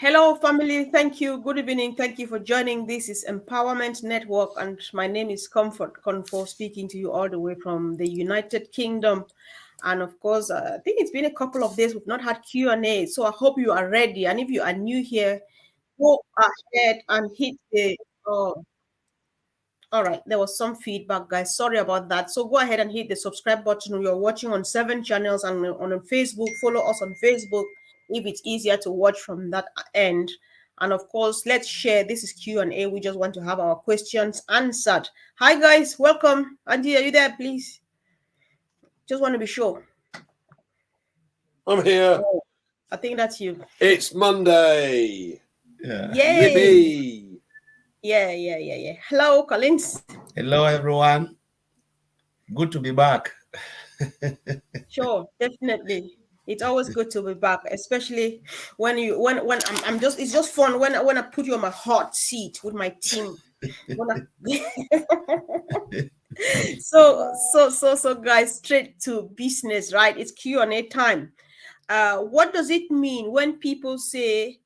Hello, family. Thank you. Good evening. Thank you for joining. This is Empowerment Network, and my name is Comfort Confo, speaking to you all the way from the United Kingdom. And of course, I think it's been a couple of days we've not had Q&A, so I hope you are ready. And if you are new here, go ahead and hit the. Oh, all right, there was some feedback, guys. Sorry about that. So go ahead and hit the subscribe button. You're watching on 7 channels and on Facebook. Follow us on Facebook if it's easier to watch from that end. And of course, let's share. This is Q&A. We just want to have our questions answered. Hi, guys. Welcome. Andy, are you there, please? Just want to be sure. I'm here. Oh, I think that's you. It's Monday. Yeah. Yay. Yeah. Hello, Collins. Hello, everyone. Good to be back. Sure, definitely. It's always good to be back, especially when I'm just it's just fun when I put you on my hot seat with my team. So guys, straight to business, right? It's Q&A time. What does it mean when people say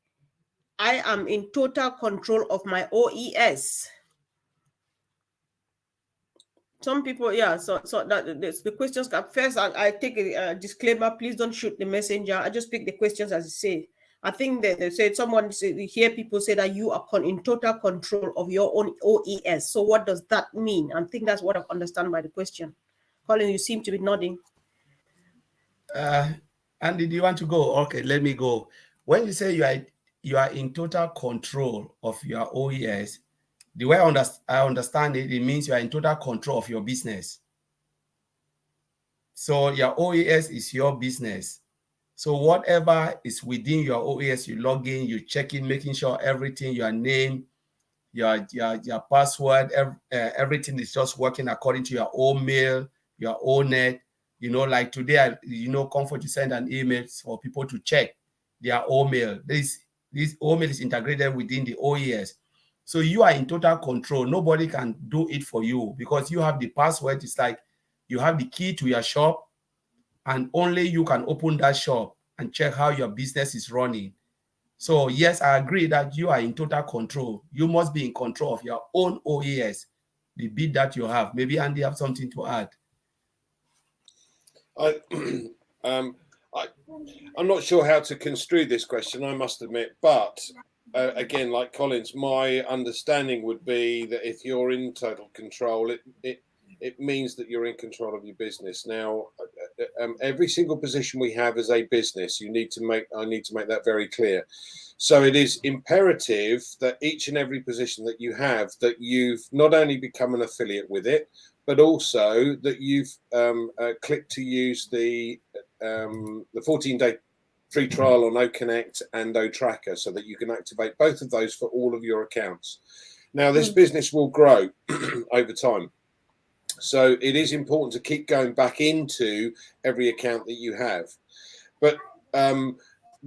I am in total control of my OES? Some people, yeah. So that the questions. First, I take a disclaimer. Please don't shoot the messenger. I just pick the questions as it say. I think that they said someone hear people say that you are in total control of your own OES. So what does that mean? I think that's what I understand by the question. Colin, you seem to be nodding. Andy, do you want to go? Okay, let me go. When you say you are in total control of your OES, the way I understand it, it means you are in total control of your business. So your OES is your business. So whatever is within your OES, you log in, you check in, making sure everything, your name, your password, everything is just working according to your own mail, your own net. You know, like today, Comfort to send an email for people to check their own mail. This own mail is integrated within the OES. So you are in total control. Nobody can do it for you because you have the password. It's like you have the key to your shop and only you can open that shop and check how your business is running. So yes, I agree that you are in total control. You must be in control of your own OES, the bit that you have. Maybe Andy have something to add. I'm not sure how to construe this question, I must admit, but again, like Collins, my understanding would be that if you're in total control, it means that you're in control of your business. Now, every single position we have as a business, I need to make that very clear. So it is imperative that each and every position that you have, that you've not only become an affiliate with it, but also that you've clicked to use the 14-day free trial on OConnect and OTracker so that you can activate both of those for all of your accounts. Now, this business will grow over time. So it is important to keep going back into every account that you have. But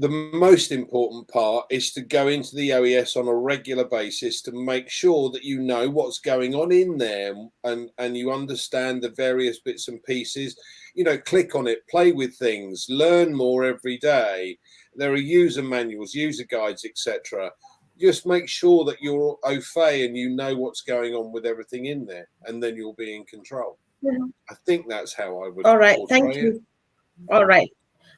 the most important part is to go into the OES on a regular basis to make sure that you know what's going on in there and you understand the various bits and pieces. Click on it, play with things, learn more every day. There are user manuals, user guides, etc. Just make sure that you're au fait and you know what's going on with everything in there, and then you'll be in control. Yeah. I think that's how I would. All right, thank you. All right.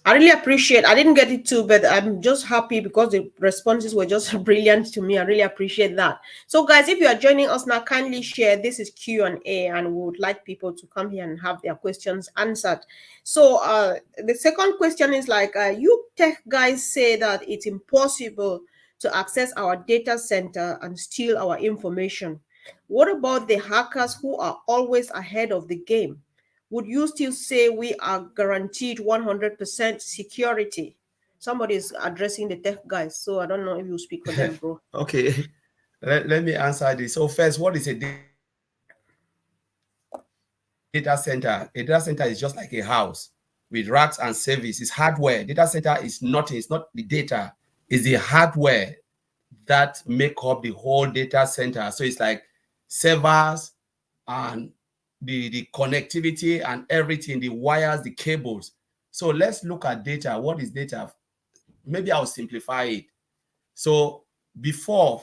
I really appreciate. I didn't get it too, but I'm just happy because the responses were just brilliant to me. I really appreciate that. So, guys, if you are joining us now, kindly share. This is Q&A, and we would like people to come here and have their questions answered. So, the second question is like, you tech guys say that it's impossible to access our data center and steal our information. What about the hackers who are always ahead of the game? Would you still say we are guaranteed 100% security? Somebody is addressing the tech guys, so I don't know if you speak for them, bro. Okay, let me answer this. So first, what is a data center? A data center is just like a house with racks and service. It's hardware. Data center is nothing. It's not the data. It's the hardware that make up the whole data center. So it's like servers and the connectivity and everything, the wires, the cables. So let's look at data. What is data? Maybe I'll simplify it. So before,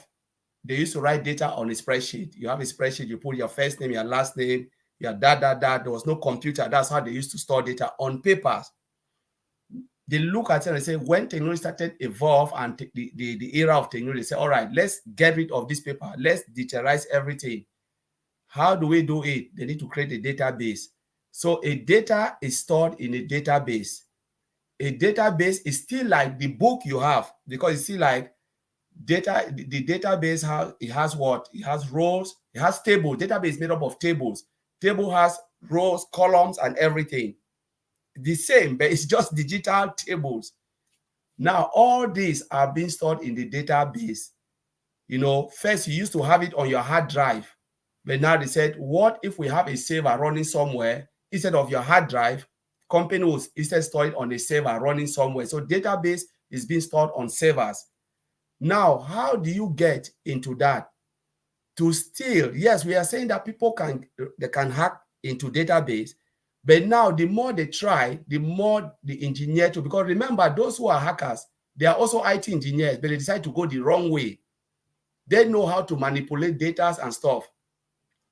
they used to write data on a spreadsheet. You have a spreadsheet, you put your first name, your last name, your that. There was no computer. That's how they used to store data on papers. They look at it and say, when technology started evolve and the era of technology, they say, all right, let's get rid of this paper. Let's digitalize everything. How do we do it? They need to create a database. So a data is stored in a database. A database is still like the book you have, because it's still like data. The database has what? It has rows, it has tables. Database is made up of tables. Table has rows, columns, and everything. The same, but it's just digital tables. Now, all these are being stored in the database. First you used to have it on your hard drive, but now they said, what if we have a server running somewhere instead of your hard drive? Company will instead store it on a server running somewhere. So database is being stored on servers. Now, how do you get into that? To steal, yes, we are saying that people can hack into database, but now the more they try, the more the engineer to, because remember, those who are hackers, they are also IT engineers, but they decide to go the wrong way. They know how to manipulate data and stuff.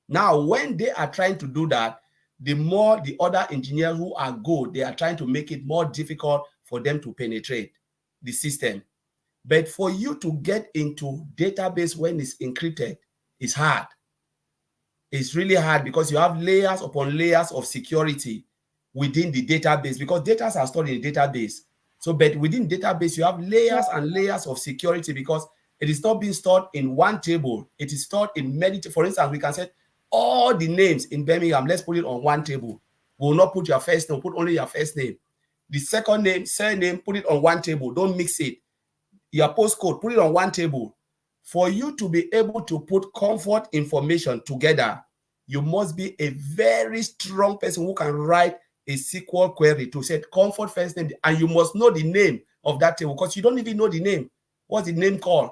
Now, when they are trying to do that, the more the other engineers who are good, they are trying to make it more difficult for them to penetrate the system. But for you to get into database when it's encrypted, it's hard. It's really hard because you have layers upon layers of security within the database, because data are stored in a database. So, but within database, you have layers and layers of security, because it is not being stored in one table. It is stored in many. For instance, we can say all the names in Birmingham, let's put it on one table. We will not put your first name, put only your first name. The second name, surname, put it on one table. Don't mix it. Your postcode, put it on one table. For you to be able to put comfort information together, you must be a very strong person who can write a SQL query to set comfort first name, and you must know the name of that table, because you don't even know the name. What's the name called?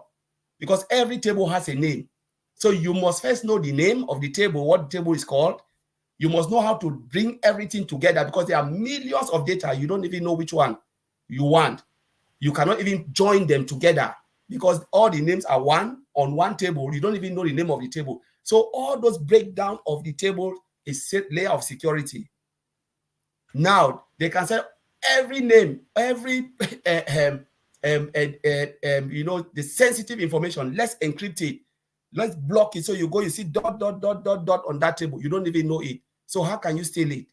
Because every table has a name. So you must first know the name of the table, what the table is called. You must know how to bring everything together, because there are millions of data. You don't even know which one you want. You cannot even join them together, because all the names are one on one table. You don't even know the name of the table. So all those breakdown of the table is a layer of security. Now they can say every name, every the sensitive information, let's encrypt it, let's block it. So you go, you see dot on that table. You don't even know it. So how can you steal it?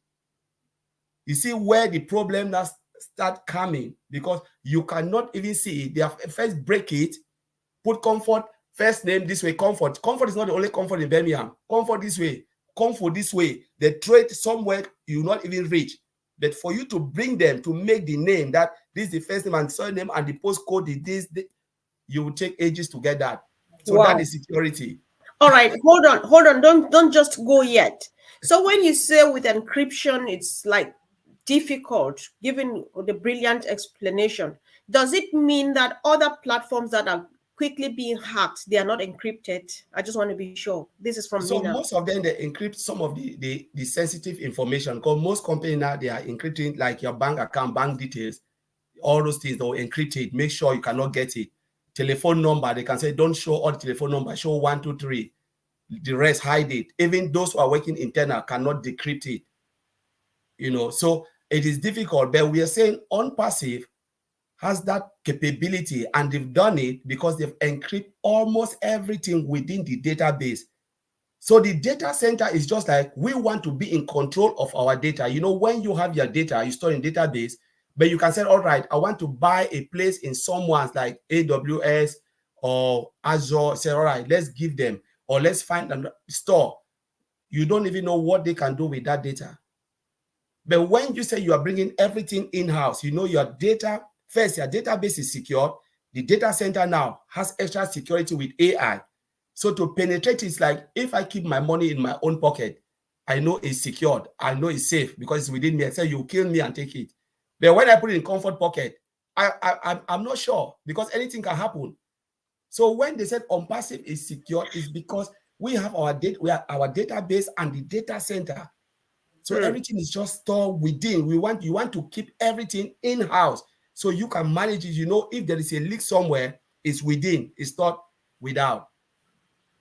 You see where the problem now start coming, because you cannot even see it. They have first break it, put comfort first name this way. Comfort is not the only comfort in Birmingham. Comfort this way, comfort this way. They trade somewhere you not even reach. But for you to bring them to make the name, that this is the first name and surname and the postcode is this, you will take ages to get that. So Wow. that is security. All right, hold on. Don't just go yet. So when you say with encryption, it's like difficult, given the brilliant explanation, does it mean that other platforms that are quickly being hacked, they are not encrypted? I just want to be sure. This is from So Mina. most of them, they encrypt some of the sensitive information, because most companies now, they are encrypting like your bank account, bank details, all those things. They will encrypt it, make sure you cannot get it. Telephone number, they can say don't show all the telephone number, show 1, 2, 3. The rest, hide it. Even those who are working internal cannot decrypt it. So it is difficult, but we are saying ONPASSIVE has that capability, and they've done it because they've encrypted almost everything within the database. So the data center is just like, we want to be in control of our data. When you have your data, you store in database, but you can say, all right, I want to buy a place in someone's like AWS or Azure. Say, all right, let's give them, or let's find a store. You don't even know what they can do with that data. But when you say you are bringing everything in-house, your data, first, your database is secure. The data center now has extra security with AI. So to penetrate, it's like, if I keep my money in my own pocket, I know it's secured. I know it's safe because it's within me. I say, you kill me and take it. But when I put it in comfort pocket, I'm not sure, because anything can happen. So when they said ONPASSIVE is secure, it's because we have our database and the data center. So everything is just stored within. You want to keep everything in-house so you can manage it. If there is a leak somewhere, It's within. It's not without.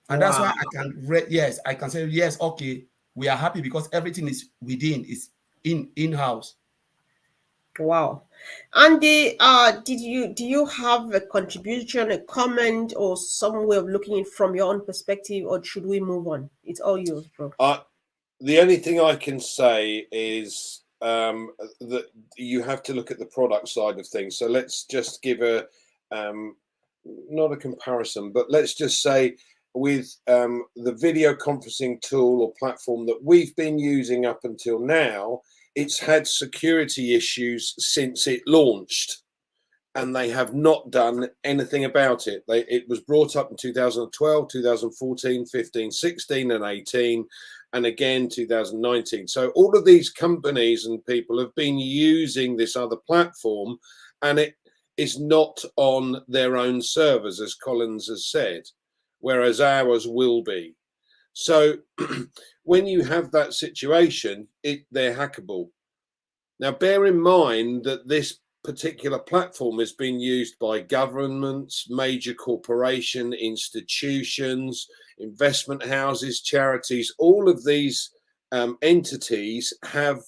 And that's why I can yes, I can say yes, okay, we are happy because everything is within, is in-house. Wow. Andy, do you have a contribution, a comment, or some way of looking at it from your own perspective, or should we move on? It's all yours, bro. The only thing I can say is that you have to look at the product side of things. So let's just give a not a comparison, but let's just say with the video conferencing tool or platform that we've been using up until now, it's had security issues since it launched, and they have not done anything about it. It was brought up in 2012, 2014, 15, 16 and 18, and again 2019. So all of these companies and people have been using this other platform, and it is not on their own servers, as Collins has said, whereas ours will be. So when you have that situation, they're hackable. Now, bear in mind that this particular platform has been used by governments, major corporation, institutions, investment houses, charities. All of these entities have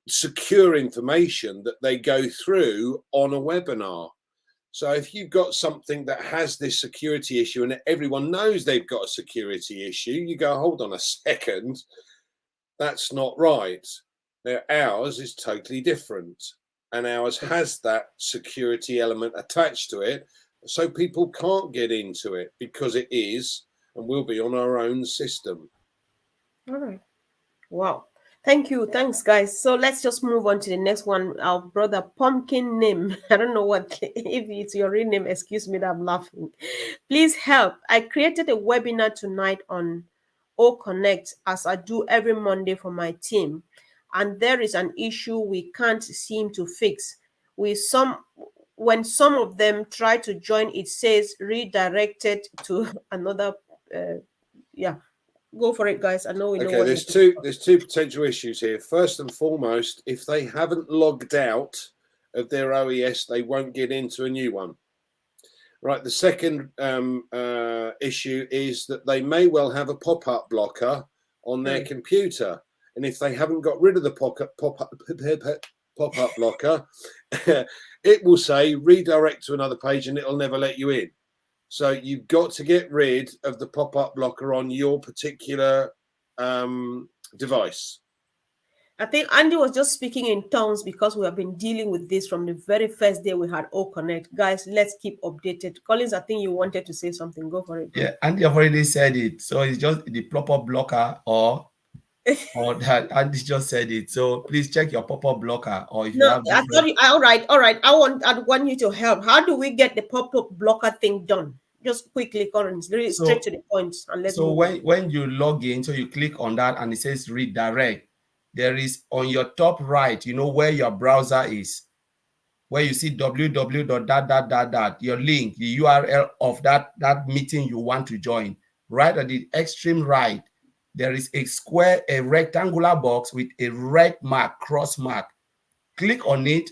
secure information that they go through on a webinar. So if you've got something that has this security issue and everyone knows they've got a security issue, you go, hold on a second, that's not right. Now, ours is totally different, and ours has that security element attached to it, so people can't get into it because it is and will be on our own system. All right. Wow. Thank you. Thanks, guys. So let's just move on to the next one. Our brother Pumpkin Name. I don't know what, if it's your real name, excuse me that I'm laughing. Please help. I created a webinar tonight on O Connect, as I do every Monday for my team. And there is an issue we can't seem to fix. When some of them try to join, it says redirected to another. Yeah, go for it, guys. I know we know Okay, what there's two potential issues here. First and foremost, if they haven't logged out of their OES, they won't get into a new one. Right. The second issue is that they may well have a pop-up blocker on their computer, and if they haven't got rid of the pop-up blocker, it will say redirect to another page, and it'll never let you in. So you've got to get rid of the pop-up blocker on your particular device. I think Andy was just speaking in tongues because we have been dealing with this from the very first day we had O Connect. Guys, let's keep updated. Collins, I think you wanted to say something. Go for it. Bro. Yeah, Andy have already said it. So it's just the pop-up blocker or that Andy just said it. So please check your pop-up blocker, or if you have I thought you, all right. I want you to help. How do we get the pop-up blocker thing done? Just quickly, Collins, really straight to the point, and let's so move on. when you log in, so you click on that and it says redirect. There is on your top right, you know where your browser is, where you see www. Your link, the URL of that meeting you want to join. Right at the extreme right, there is a square, a rectangular box with a red mark, cross mark. Click on it.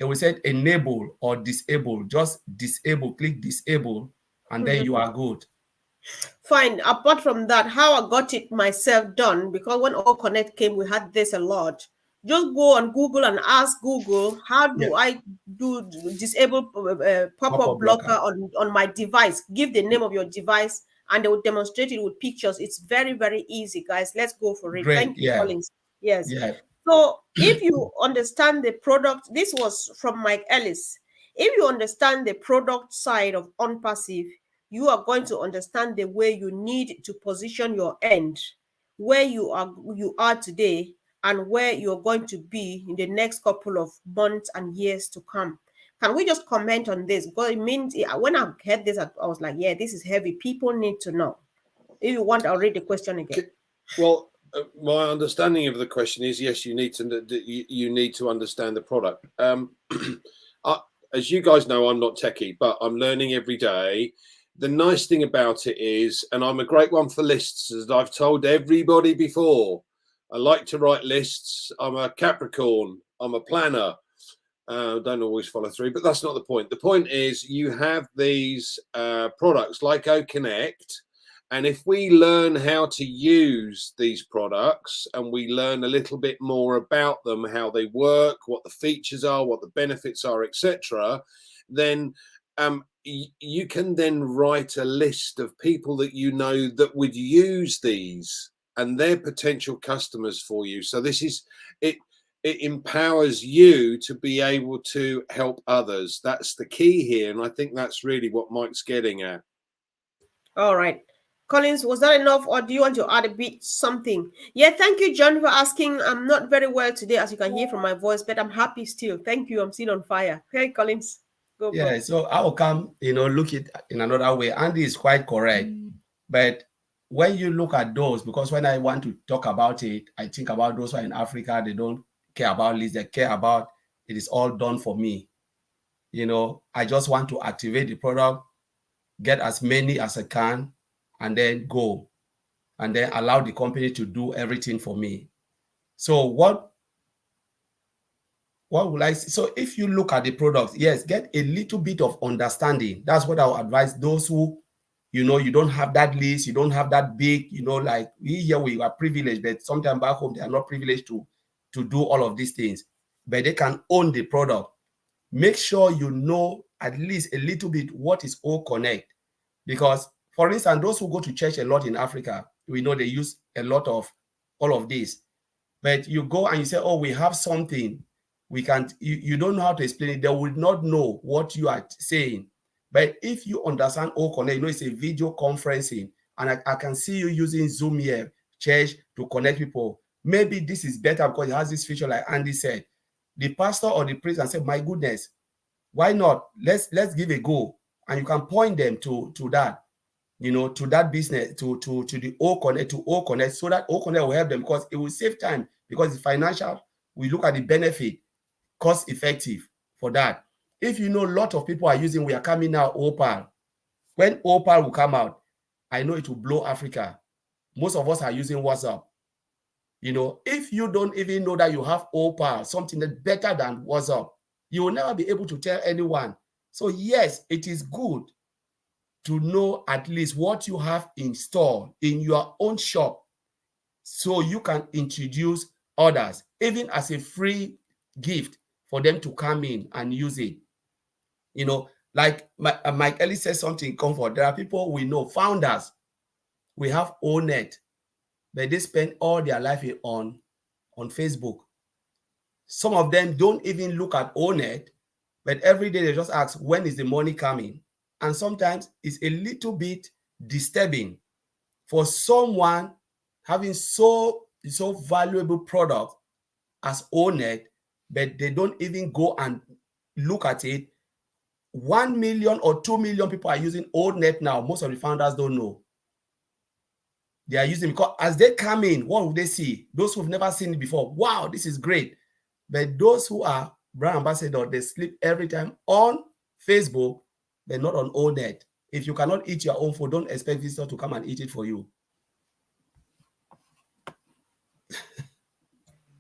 It will say enable or disable. Just disable, click disable, and then you are good. Fine. Apart from that, how I got it myself done, because when O Connect came, we had this a lot. Just go on Google and ask Google, how do I do disable pop-up blocker on my device? Give the name of your device, and they will demonstrate it with pictures. It's very, very easy, guys. Let's go for it. Great. Thank you, Collins. Yes. Yeah. So if you understand the product, this was from Mike Ellis. If you understand the product side of ONPASSIVE, you are going to understand the way you need to position your end, where you are today, and where you're going to be in the next couple of months and years to come. Can we just comment on this? Because it means when I heard this, I was like, yeah, this is heavy. People need to know. If you want, I'll read the question again. Well, my understanding of the question is, yes, you need to understand the product. As you guys know, I'm not techie, but I'm learning every day. The nice thing about it is, and I'm a great one for lists, as I've told everybody before, I like to write lists. I'm a Capricorn. I'm a planner. don't always follow through, but that's not the point. The point is you have these products like OConnect, and if we learn how to use these products and we learn a little bit more about them, how they work, what the features are, what the benefits are, etc., then you can then write a list of people that you know that would use these and their potential customers for you. So this is it. It empowers you to be able to help others. That's the key here, and I think that's really what Mike's getting at. All right. Collins, was that enough, or do you want to add a bit something? Yeah, thank you, John, for asking. I'm not very well today, as you can hear from my voice, but I'm happy still. Thank you. I'm still on fire. Hey, Collins, go. Yeah, so I will come, look it in another way. Andy is quite correct. But when you look at those, because when I want to talk about it, I think about those who are in Africa, they don't care about lists, they care about it is all done for me. I just want to activate the product, get as many as I can, and then go. And then allow the company to do everything for me. So what would I say? So if you look at the products, yes, get a little bit of understanding. That's what I would advise those who, you don't have that list, you don't have that big, like we here, we are privileged, but sometimes back home, they are not privileged to do all of these things, but they can own the product. Make sure you know at least a little bit what is OConnect. Because, for instance, those who go to church a lot in Africa, we know they use a lot of all of this. But you go and you say, oh, we have something. We can't, you don't know how to explain it. They will not know what you are saying. But if you understand OConnect, it's a video conferencing, and I can see you using Zoom here, church, to connect people. Maybe this is better because it has this feature, like Andy said. The pastor or the priest can say, my goodness, why not? Let's give a go. And you can point them to that, to that business, to the OConnect, so that OConnect will help them, because it will save time, because the financial, we look at the benefit, cost effective for that. If a lot of people are using, we are coming now, Opal. When Opal will come out, I know it will blow Africa. Most of us are using WhatsApp. If you don't even know that you have Opal, something that's better than WhatsApp, you will never be able to tell anyone. So yes, it is good to know at least what you have installed in your own shop, so you can introduce others, even as a free gift for them to come in and use it. Like Mike Ellis says something, comfort. There are people we know, founders. We have ONET, but they spend all their life on Facebook. Some of them don't even look at ONET, but every day they just ask, when is the money coming? And sometimes it's a little bit disturbing for someone having so valuable product as ONET, but they don't even go and look at it. 1 million or 2 million people are using ONET now. Most of the founders don't know. They are using, because as they come in, what will they see? Those who've never seen it before, wow, this is great. But those who are brand ambassadors, they sleep every time on Facebook, but not on ONET. If you cannot eat your own food, don't expect visitors to come and eat it for you.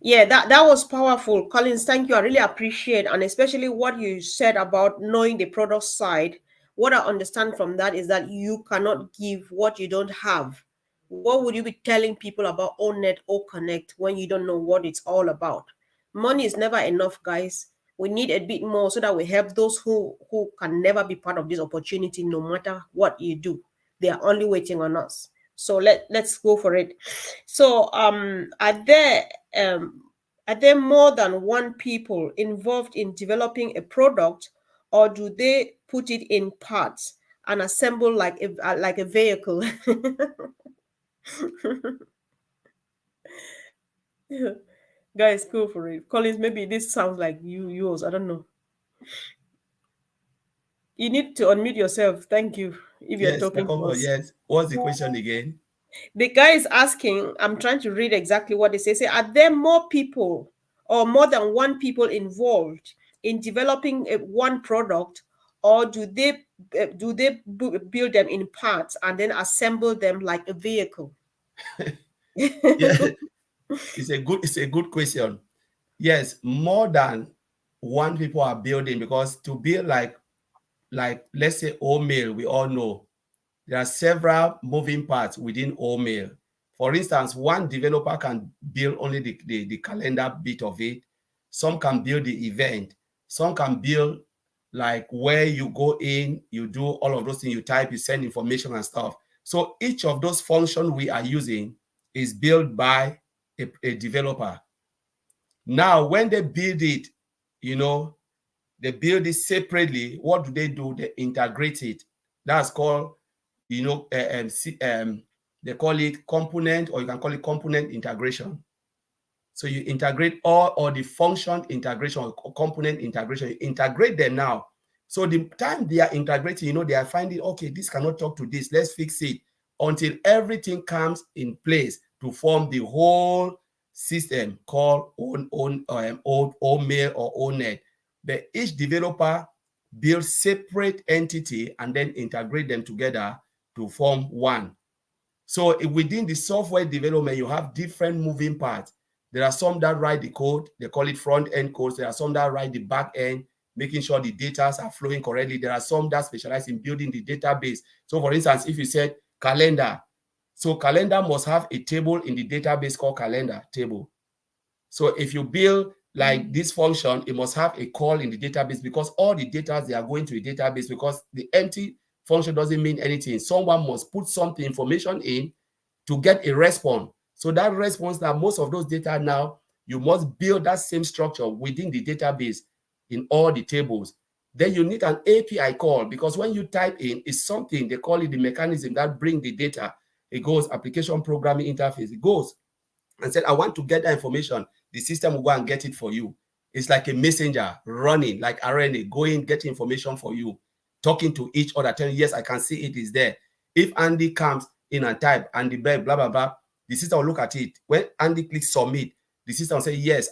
Yeah, that was powerful, Collins. Thank you. I really appreciate, and especially what you said about knowing the product side. What I understand from that is that you cannot give what you don't have. What would you be telling people about ONET or Connect when you don't know what it's all about? Money is never enough, guys. We need a bit more so that we help those who can never be part of this opportunity, no matter what you do. They are only waiting on us. So let's go for it. So are there more than one people involved in developing a product, or do they put it in parts and assemble like a vehicle? Guys, go for it. Collins, maybe this sounds like yours. I don't know. You need to unmute yourself. Thank you. If you're Yes, talking to us. yes. What's the question again? The guy is asking, I'm trying to read exactly what they say. Say, are there more people or more than one people involved in developing one product, or do they build them in parts and then assemble them like a vehicle? Yeah, it's a good question. Yes, more than one people are building, because to build like let's say OMail, we all know there are several moving parts within OMail. For instance, one developer can build only the calendar bit of it. Some can build the event. Some can build like where you go in, you do all of those things, you type, you send information and stuff. So each of those functions we are using is built by a developer. Now, when they build it, you know, they build it separately. What do? They integrate it. That's called, you know, they call it component, or you can call it component integration. So you integrate all the function integration or component integration. You integrate them now. So the time they are integrating, you know, they are finding, okay, this cannot talk to this. Let's fix it until everything comes in place to form the whole system called OMail or ONet. But each developer builds separate entity and then integrate them together to form one. So within the software development, you have different moving parts. There are some that write the code, they call it front-end codes. There are some that write the back end, making sure the data are flowing correctly. There are some that specialize in building the database. So for instance, if you said calendar, so calendar must have a table in the database called calendar table. So if you build like this function, it must have a call in the database, because all the data, they are going to a database, because the empty function doesn't mean anything. Someone must put something, information in to get a response. So that response, now most of those data now, you must build that same structure within the database in all the tables. Then you need an API call, because when you type in, it's something, they call it the mechanism that bring the data. It goes application programming interface. It goes and said, I want to get that information. The system will go and get it for you. It's like a messenger running, like RNA, going, getting information for you, talking to each other, telling, yes, I can see it is there. If Andy comes in and type, Andy blah, blah, blah, the system will look at it. When Andy clicks submit, the system will say, yes,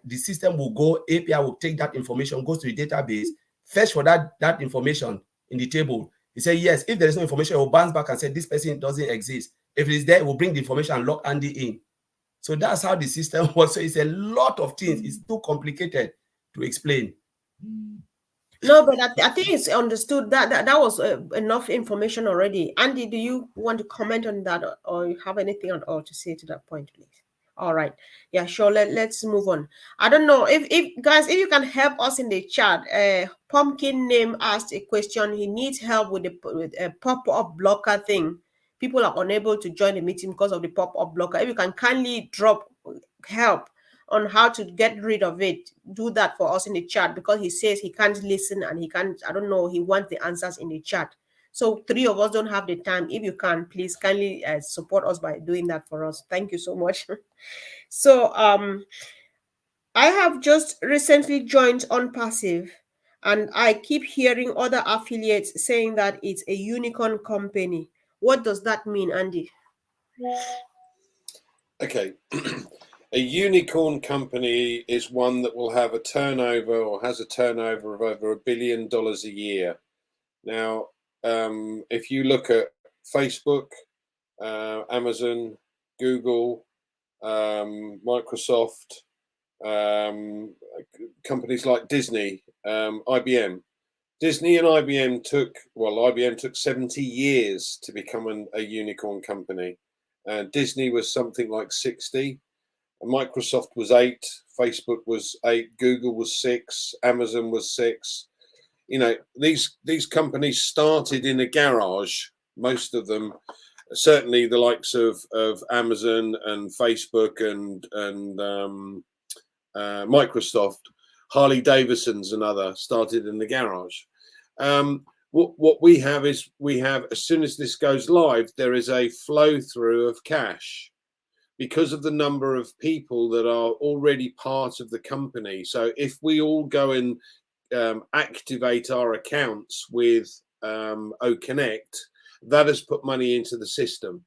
the system will go, API will take that information, goes to the database, fetch for that information in the table. He said, yes, if there is no information, it will bounce back and say, this person doesn't exist. If it is there, it will bring the information and lock Andy in. So that's how the system works. So it's a lot of things. It's too complicated to explain. No, but I think it's understood that was enough information already. Andy, do you want to comment on that, or you have anything at all to say to that point, please? All right. Yeah, sure. Let's move on. I don't know if guys, if you can help us in the chat. Pumpkin Name asked a question. He needs help with a pop-up blocker thing. People are unable to join the meeting because of the pop-up blocker. If you can kindly drop help on how to get rid of it, do that for us in the chat, because he says he can't listen and he can't, I don't know, he wants the answers in the chat. So 3 of us don't have the time. If you can, please kindly support us by doing that for us. Thank you so much. So I have just recently joined ONPASSIVE, and I keep hearing other affiliates saying that it's a unicorn company. What does that mean, Andy? Okay. A unicorn company is one that will have a turnover, or has a turnover of over $1 billion a year. Now, if you look at Facebook, Amazon, Google, Microsoft, companies like Disney, IBM. Disney and IBM took 70 years to become a unicorn company. Disney was something like 60. Microsoft was 8, Facebook was 8, Google was 6, Amazon was 6. You know, these companies started in a garage, most of them. Certainly the likes of Amazon and Facebook and Microsoft, Harley Davidson's and other started in the garage. What we have is, as soon as this goes live, there is a flow through of cash because of the number of people that are already part of the company. So if we all go and activate our accounts with OConnect, that has put money into the system,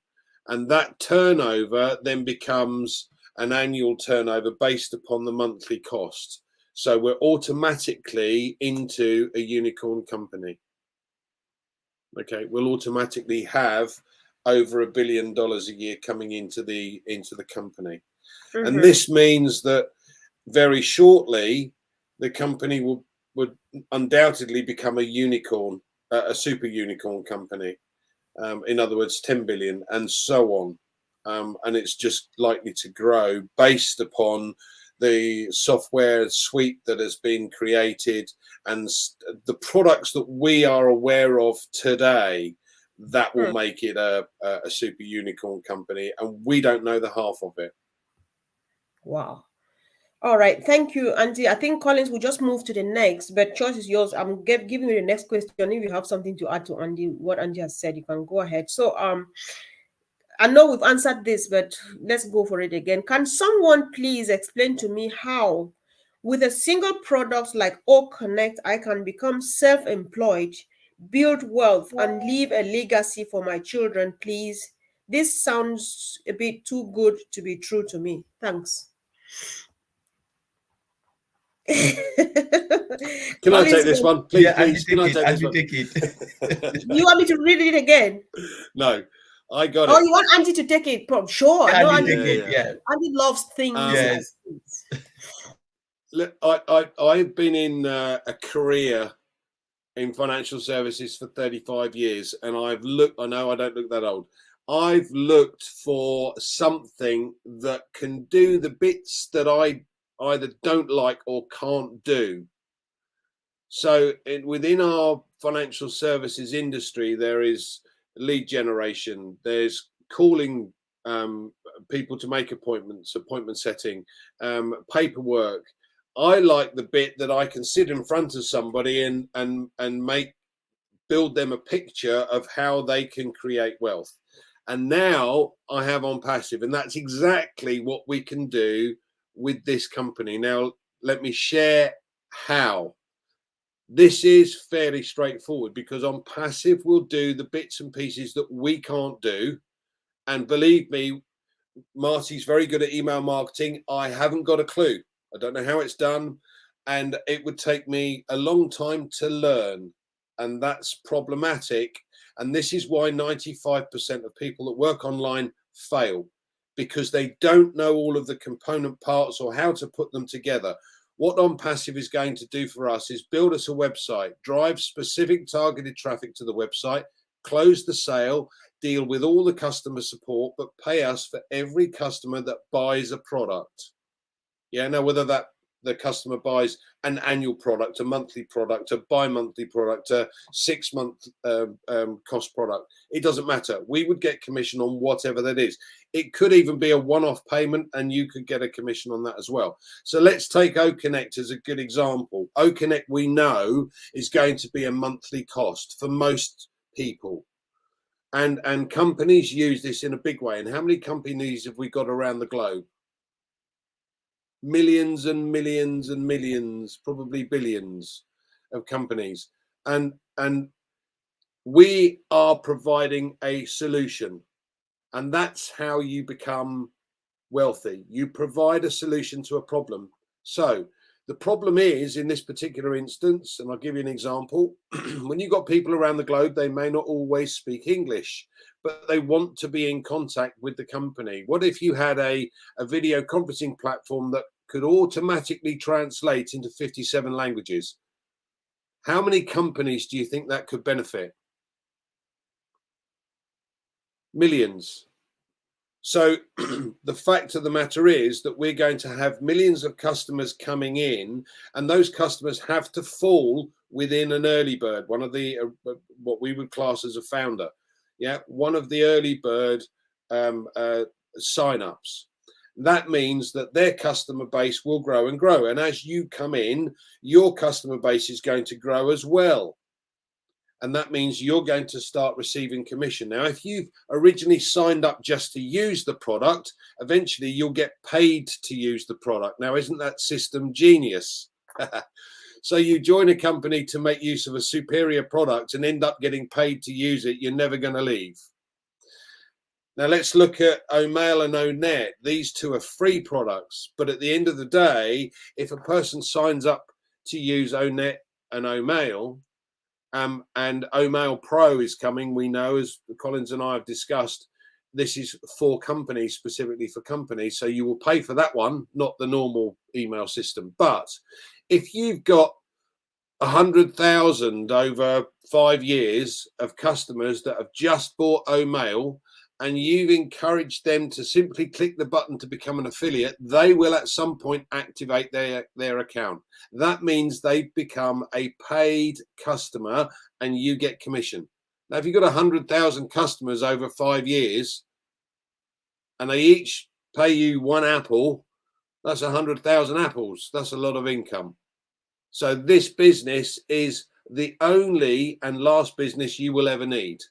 and that turnover then becomes an annual turnover based upon the monthly cost. So we're automatically into a unicorn company. Okay, we'll automatically have over $1 billion a year coming into the company. And this means that very shortly the company would undoubtedly become a unicorn, a super unicorn company. In other words, 10 billion and so on. And it's just likely to grow based upon the software suite that has been created and the products that we are aware of today. That will make it a super unicorn company, and we don't know the half of it. Wow. All right. Thank you, Andy. I think Collins will just move to the next, but choice is yours. I'm giving you the next question. If you have something to add to Andy, what Andy has said, you can go ahead. So I know we've answered this, but let's go for it again. Can someone please explain to me how, with a single product like O Connect, I can become self-employed, build wealth, and leave a legacy for my children, please? This sounds a bit too good to be true to me. Thanks. Can I take this one, please? Yeah, Please, can I Andy, take this one? take it. You want me to read it again? No, I got Oh, it. you want Andy to take it? Sure. Yeah, I know Andy, Andy. take it. Yeah. Andy loves things. Yes. Look, I've been in a career in financial services for 35 years, and I've looked. I know I don't look that old. I've looked for something that can do the bits that I either don't like or can't do. So within our financial services industry, there is lead generation, there's calling people to make appointments, appointment setting, paperwork. I like the bit that I can sit in front of somebody and build them a picture of how they can create wealth. And now I have ONPASSIVE, and that's exactly what we can do with this company. Now, let me share how. This is fairly straightforward because ONPASSIVE will do the bits and pieces that we can't do. And believe me, Marty's very good at email marketing. I haven't got a clue. I don't know how it's done. And it would take me a long time to learn. And that's problematic. And this is why 95% of people that work online fail, because they don't know all of the component parts or how to put them together. What ONPASSIVE is going to do for us is build us a website, drive specific targeted traffic to the website, close the sale, deal with all the customer support, but pay us for every customer that buys a product. Yeah, now whether that the customer buys an annual product, a monthly product, a bi-monthly product, a 6-month cost product, it doesn't matter. We would get commission on whatever that is. It could even be a one-off payment and you could get a commission on that as well. So let's take OConnect as a good example. OConnect, we know, is going to be a monthly cost for most people. And companies use this in a big way. And how many companies have we got around the globe? Millions and millions and millions, probably billions of companies. And we are providing a solution. And that's how you become wealthy. You provide a solution to a problem. So the problem is, in this particular instance, and I'll give you an example, when you've got people around the globe, they may not always speak English, but they want to be in contact with the company. What if you had a video conferencing platform that could automatically translate into 57 languages? How many companies do you think that could benefit? Millions. So the fact of the matter is that we're going to have millions of customers coming in, and those customers have to fall within an early bird, one of the what we would class as a founder. Yeah, one of the early bird sign-ups. That means that their customer base will grow and grow. And as you come in, your customer base is going to grow as well. And that means you're going to start receiving commission. Now, if you've originally signed up just to use the product, eventually you'll get paid to use the product. Now, isn't that system genius? So you join a company to make use of a superior product and end up getting paid to use it. You're never going to leave. Now, let's look at OMail and ONet. These two are free products. But at the end of the day, if a person signs up to use ONet and OMail, and OMail Pro is coming, we know, as Collins and I have discussed, this is for companies, specifically for companies. So you will pay for that one, not the normal email system. But if you've got 100,000 over 5 years of customers that have just bought O'Mail, and you've encouraged them to simply click the button to become an affiliate, they will at some point activate their account. That means they've become a paid customer and you get commission. Now, if you've got 100,000 customers over 5 years and they each pay you 1 apple, that's 100,000 apples. That's a lot of income. So this business is the only and last business you will ever need.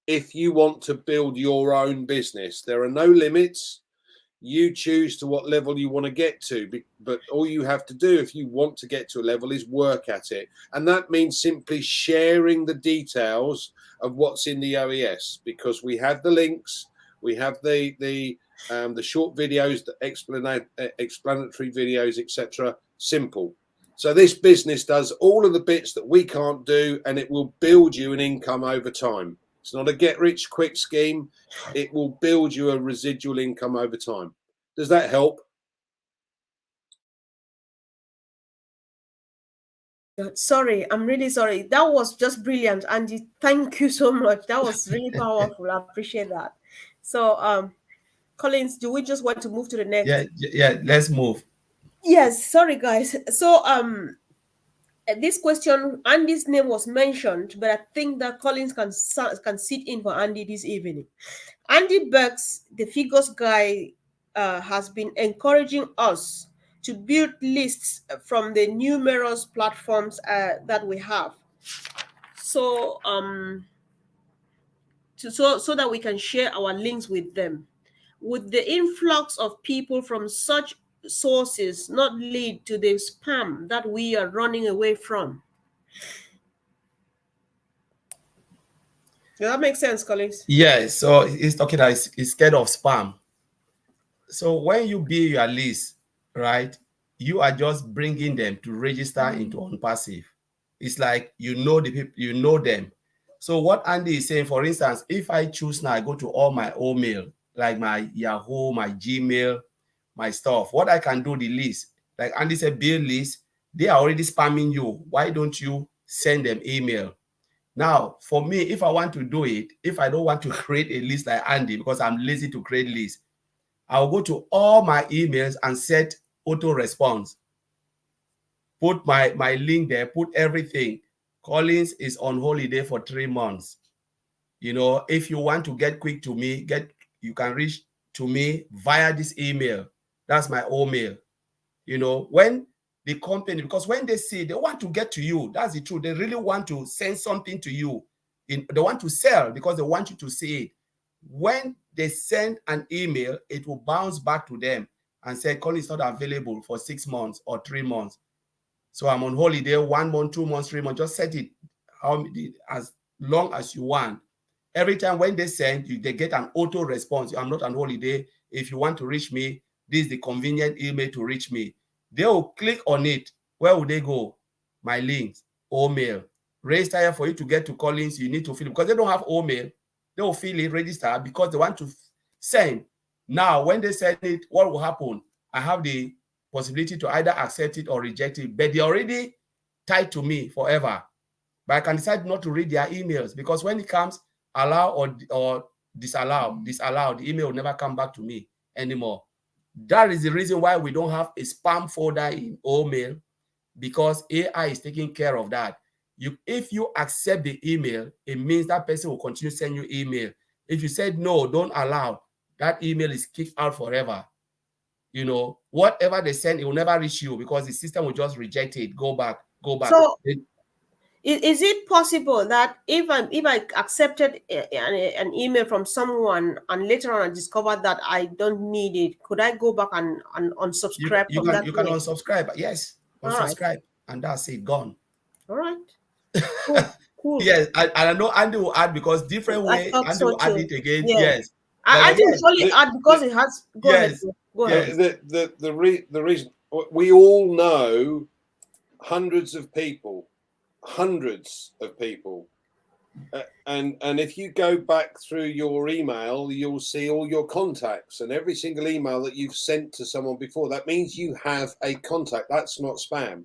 If you want to build your own business, there are no limits. You choose to what level you want to get to, but all you have to do if you want to get to a level is work at it. And that means simply sharing the details of what's in the OES, because we have the links, we have the short videos, the explanatory videos, etc. Simple. So this business does all of the bits that we can't do, and it will build you an income over time. It's not a get-rich-quick scheme. It will build you a residual income over time. Does that help? Sorry, I'm really sorry. That was just brilliant, Andy. Thank you so much. That was really powerful. I appreciate that. So, Collins, do we just want to move to the next? Yeah, let's move. Yes, sorry guys. So this question, Andy's name was mentioned, but I think that Collins can sit in for Andy this evening. Andy Burks, the figures guy, has been encouraging us to build lists from the numerous platforms that we have. So so that we can share our links with them. Would the influx of people from such sources not lead to the spam that we are running away from? Does that make sense, Collins? Yeah, so he's talking that he's scared of spam. So when you build your list, right, you are just bringing them to register into ONPASSIVE. It's like you know the people, you know them. So what Andy is saying, for instance, if I choose now, I go to all my mail, like my Yahoo, my Gmail, my stuff. What I can do, the list, like Andy said, build list, they are already spamming you. Why don't you send them email? Now, for me, if I want to do it, if I don't want to create a list like Andy, because I'm lazy to create lists, I'll go to all my emails and set auto response. Put my link there, put everything. Collins is on holiday for 3 months. You know, if you want to get quick to me, you can reach to me via this email. That's my mail. You know, when the company, because when they see, they want to get to you. That's the truth. They really want to send something to you. They want to sell because they want you to see it. When they send an email, it will bounce back to them and say, Colin is not available for 6 months or 3 months. So I'm on holiday, 1 month, 2 months, 3 months. Just set it as long as you want. Every time when they send, they get an auto response. I'm not on holiday. If you want to reach me, this is the convenient email to reach me. They will click on it. Where will they go? My links, mail. Raise tire for you to get to Collins, you need to fill it. Because they don't have mail, they will fill it, register, because they want to send. Now, when they send it, what will happen? I have the possibility to either accept it or reject it, but they're already tied to me forever. But I can decide not to read their emails, because when it comes, allow or disallow, the email will never come back to me anymore. That is the reason why we don't have a spam folder in mail, because AI is taking care of that. If you accept the email, it means that person will continue sending you email. If you said no, don't allow, that email is kicked out forever. You know, whatever they send, it will never reach you, because the system will just reject it. Go back. So is it possible that if I accepted an email from someone and later on I discovered that I don't need it, could I go back and unsubscribe? You can unsubscribe. Yes, unsubscribe, right. And that's it, gone. All right. Cool. Yes, and I know Andy will add, because different way Andy will add it again. Yeah. Yes. I didn't only add because it has. Go ahead. The reason we all know hundreds of people, and if you go back through your email, you'll see all your contacts and every single email that you've sent to someone before. That means you have a contact. That's not spam.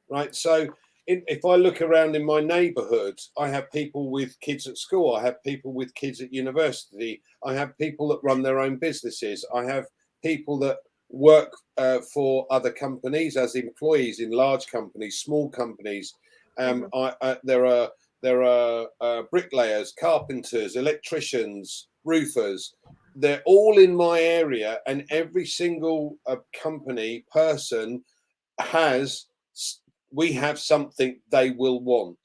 Right. So if I look around in my neighborhood, I have people with kids at school. I have people with kids at university. I have people that run their own businesses. I have people that work for other companies as employees in large companies, small companies. There are bricklayers, carpenters, electricians, roofers. They're all in my area, and every single company person has. We have something they will want,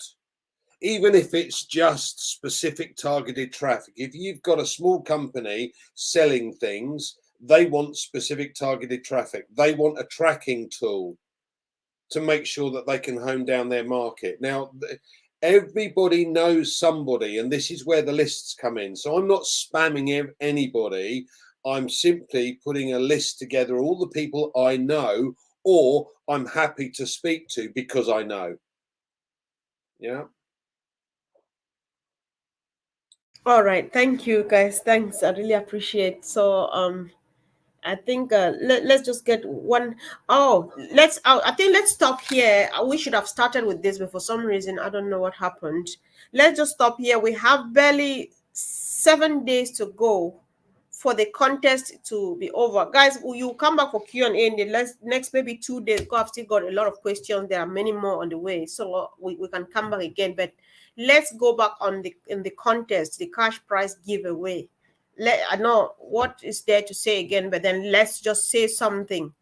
even if it's just specific targeted traffic. If you've got a small company selling things, they want specific targeted traffic. They want a tracking tool to make sure that they can hone down their market. Now, everybody knows somebody, and this is where the lists come in. So I'm not spamming anybody. I'm simply putting a list together, all the people I know or I'm happy to speak to because I know. Yeah. All right. Thank you, guys. Thanks. I really appreciate. So, I think let's just get one. Oh, I think let's stop here. We should have started with this, but for some reason I don't know what happened. Let's just stop here. We have barely 7 days to go for the contest to be over. Guys, will you come back for Q&A in the next maybe 2 days? Because I've still got a lot of questions. There are many more on the way, so we can come back again. But let's go back on the contest, the cash prize giveaway. I know what is there to say again, but then let's just say something.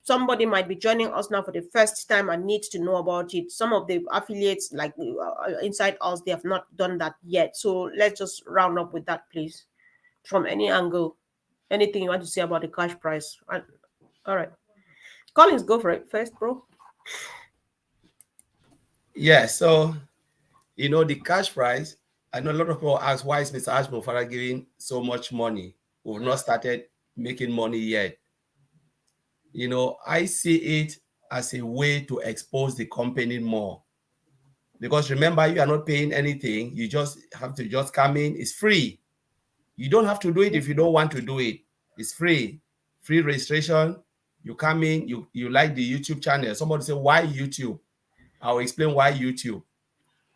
Somebody might be joining us now for the first time and needs to know about it. Some of the affiliates, like inside us, they have not done that yet. So let's just round up with that, please. From any angle, anything you want to say about the cash price. All right. Collins, go for it first, bro. Yeah, so the cash price, I know a lot of people ask, why is Mr. Ashmore Farah giving so much money? We've not started making money yet. I see it as a way to expose the company more. Because remember, you are not paying anything. You just have to just come in. It's free. You don't have to do it if you don't want to do it. It's free. Free registration. You come in, you like the YouTube channel. Somebody say, why YouTube? I'll explain why YouTube.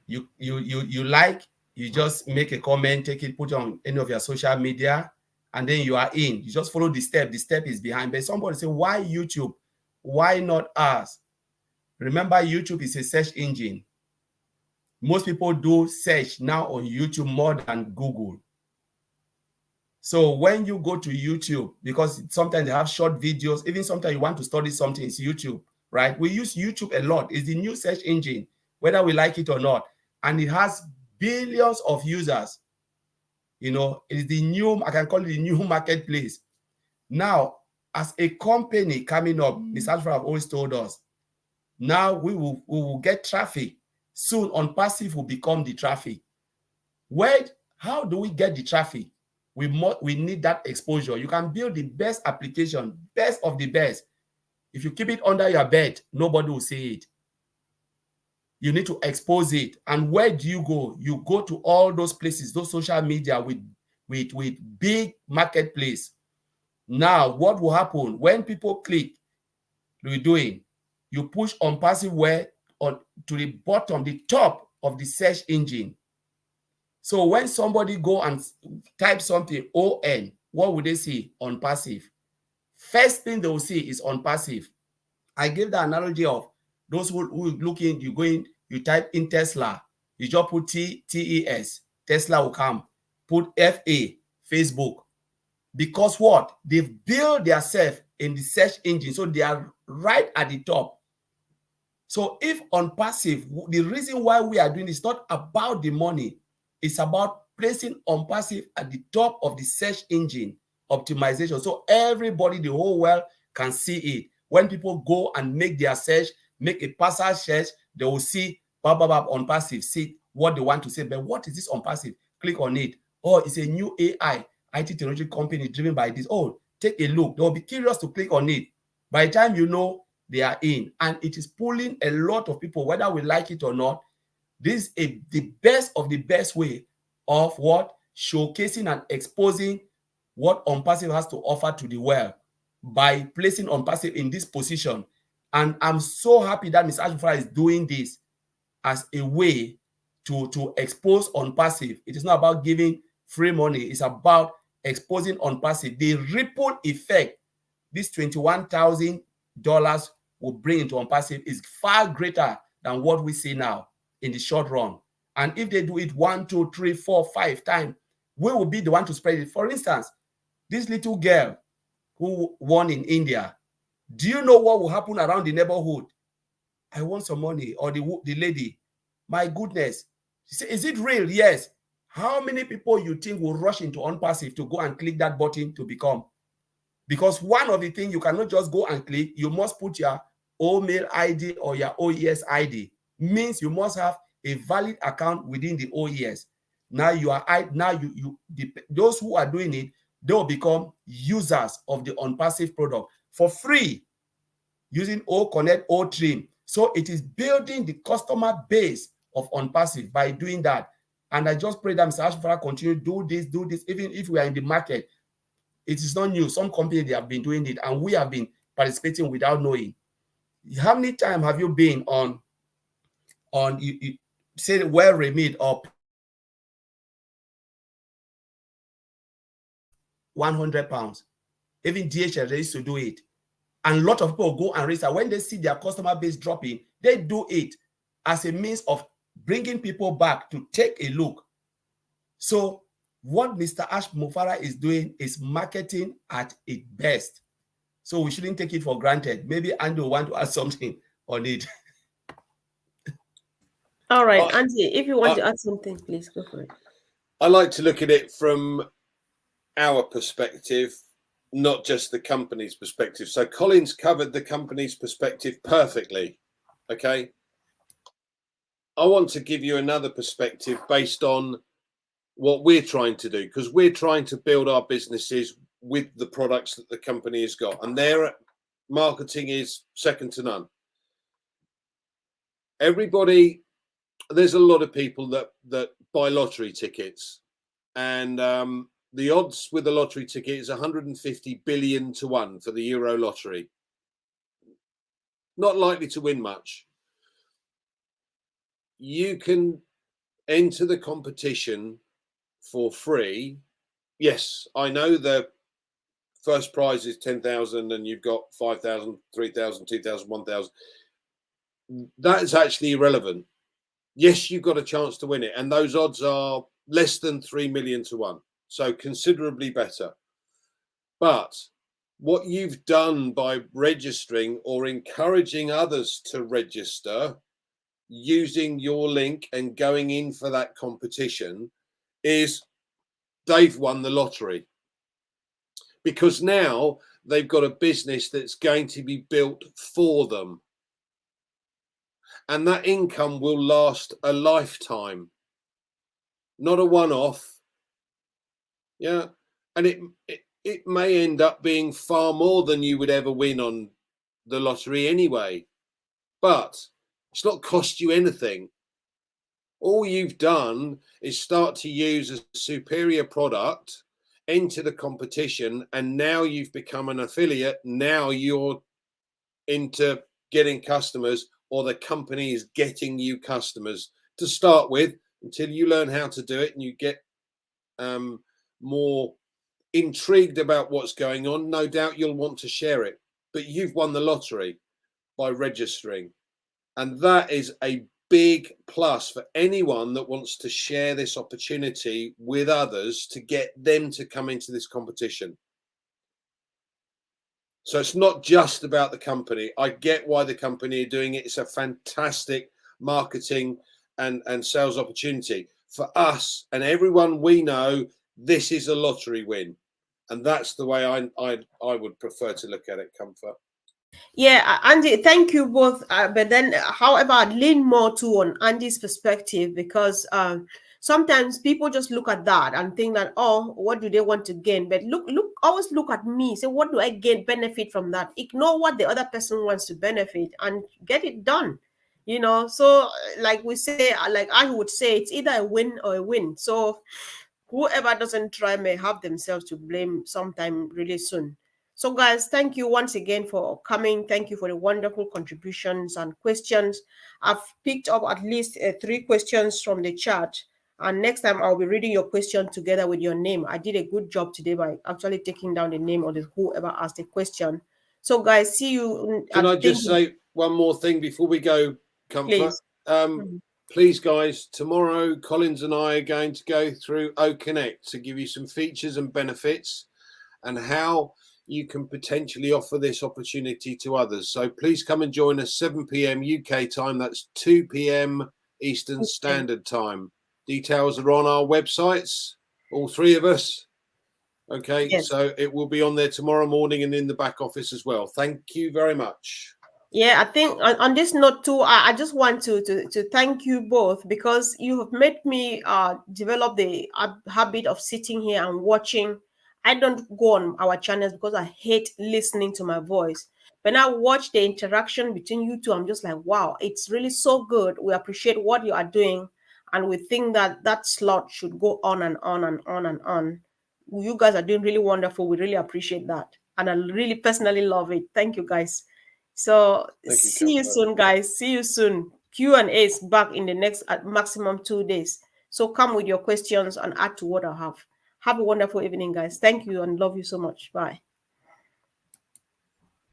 You like, you just make a comment, take it, put it on any of your social media, and then you are in. You just follow the step. The step is behind. But somebody say, why YouTube? Why not us? Remember, YouTube is a search engine. Most people do search now on YouTube more than Google. So when you go to YouTube, because sometimes they have short videos, even sometimes you want to study something, it's YouTube, right? We use YouTube a lot. It's the new search engine, whether we like it or not. And it has billions of users. It's the new, I can call it the new marketplace. Now, as a company coming up, Ms. Alfred have always told us, now we will get traffic. Soon, ONPASSIVE will become the traffic. How do we get the traffic? We need that exposure. You can build the best application, best of the best. If you keep it under your bed, nobody will see it. You need to expose it. And where do you go? You go to all those places, those social media with big marketplace. Now, what will happen when people click? You push ONPASSIVE where to the bottom, the top of the search engine. So when somebody go and type something, ON, what would they see? ONPASSIVE. First thing they will see is ONPASSIVE. I gave the analogy of those who looking, you type in Tesla, you just put TES, Tesla will come. Put FA, Facebook. Because what? They've built themselves in the search engine, so they are right at the top. So if ONPASSIVE, the reason why we are doing this is not about the money, it's about placing ONPASSIVE at the top of the search engine optimization. So everybody, the whole world can see it. When people go and make their search, make a partial search, they will see ONPASSIVE, see what they want to say. But what is this ONPASSIVE? Click on it. Oh, it's a new AI, IT technology company driven by this. Oh, take a look. They will be curious to click on it. By the time you know, they are in. And it is pulling a lot of people, whether we like it or not. This is the best of the best way of what? Showcasing and exposing what ONPASSIVE has to offer to the world by placing ONPASSIVE in this position. And I'm so happy that Mr. Ashfra is doing this as a way to expose ONPASSIVE. It is not about giving free money. It's about exposing ONPASSIVE. The ripple effect this $21,000 will bring into ONPASSIVE is far greater than what we see now in the short run. And if they do it 1, 2, 3, 4, 5 times, we will be the one to spread it. For instance, this little girl who won in India, do you know what will happen around the neighborhood? I want some money. Or the lady, my goodness, she said, is it real? Yes. How many people you think will rush into ONPASSIVE to go and click that button to become? Because one of the things, you cannot just go and click. You must put your OMail ID or your OES ID. Means you must have a valid account within the OES. Now those who are doing it, they will become users of the ONPASSIVE product for free using OConnect, OTrim. So it is building the customer base of ONPASSIVE by doing that. And I just pray that Mr. Ashfra continue to do this, even if we are in the market. It is not new. Some companies, they have been doing it, and we have been participating without knowing. How many times have you been on you say well remit or 100 pounds? Even DHL, they used to do it. And a lot of people go and register. When they see their customer base dropping, they do it as a means of bringing people back to take a look. So what Mr. Ash Mufara is doing is marketing at its best. So we shouldn't take it for granted. Maybe Andy will want to add something on it. All right, Andy, if you want to add something, please go for it. I like to look at it from our perspective, not just the company's perspective. So Colin's covered the company's perspective perfectly. Okay. I want to give you another perspective based on what we're trying to do, because we're trying to build our businesses with the products that the company has got, and their marketing is second to none. Everybody, there's a lot of people that buy lottery tickets, and the odds with the lottery ticket is 150 billion to 1 for the Euro lottery. Not likely to win much. You can enter the competition for free. Yes, I know the first prize is 10,000 and you've got 5,000, 3,000, 2,000, 1,000. That is actually irrelevant. Yes, you've got a chance to win it, and those odds are less than 3 million to 1, so considerably better. But what you've done by registering or encouraging others to register using your link and going in for that competition is they've won the lottery, because now they've got a business that's going to be built for them, and that income will last a lifetime, not a one-off. Yeah, and it may end up being far more than you would ever win on the lottery anyway, but it's not cost you anything. All you've done is start to use a superior product, enter the competition, and now you've become an affiliate. Now you're into getting customers, or the company is getting you customers to start with, until you learn how to do it and you get more intrigued about what's going on. No doubt you'll want to share it, but you've won the lottery by registering, and that is a big plus for anyone that wants to share this opportunity with others to get them to come into this competition. So it's not just about the company. I get why the company are doing it. It's a fantastic marketing and sales opportunity for us and everyone we know. This is a lottery win, and that's the way I would prefer to look at it, Comfort. Yeah, Andy, thank you both. But then, however, I'd lean more to on Andy's perspective, because sometimes people just look at that and think that, oh, what do they want to gain? But always look at me. Say, what do I gain benefit from that? Ignore what the other person wants to benefit and get it done. You know, so like we say, like I would say, it's either a win or a win. So whoever doesn't try may have themselves to blame sometime really soon. So, guys, thank you once again for coming. Thank you for the wonderful contributions and questions. I've picked up at least 3 questions from the chat. And next time I'll be reading your question together with your name. I did a good job today by actually taking down the name of whoever asked the question. So, guys, see you. Can I just say one more thing before we go, Comfort? Please. Please, guys, tomorrow Collins and I are going to go through OConnect to give you some features and benefits and how you can potentially offer this opportunity to others. So please come and join us 7 p.m. UK time. That's 2 p.m. Eastern Standard Time. Details are on our websites, all 3 of us. Okay, Yes. so it will be on there tomorrow morning and in the back office as well. Thank you very much. Yeah, I think on this note too, I just want to thank you both, because you have made me develop the habit of sitting here and watching. I don't go on our channels because I hate listening to my voice. When I watch the interaction between you two, I'm just like, wow, it's really so good. We appreciate what you are doing, and we think that that slot should go on and on and on and on. You guys are doing really wonderful. We really appreciate that, and I really personally love it. Thank you, guys. So Thank you, see you Comfort. soon, guys. See you soon. Q&A is back in the next at maximum 2 days. So come with your questions and add to what I have. Have a wonderful evening, guys. Thank you and love you so much. Bye.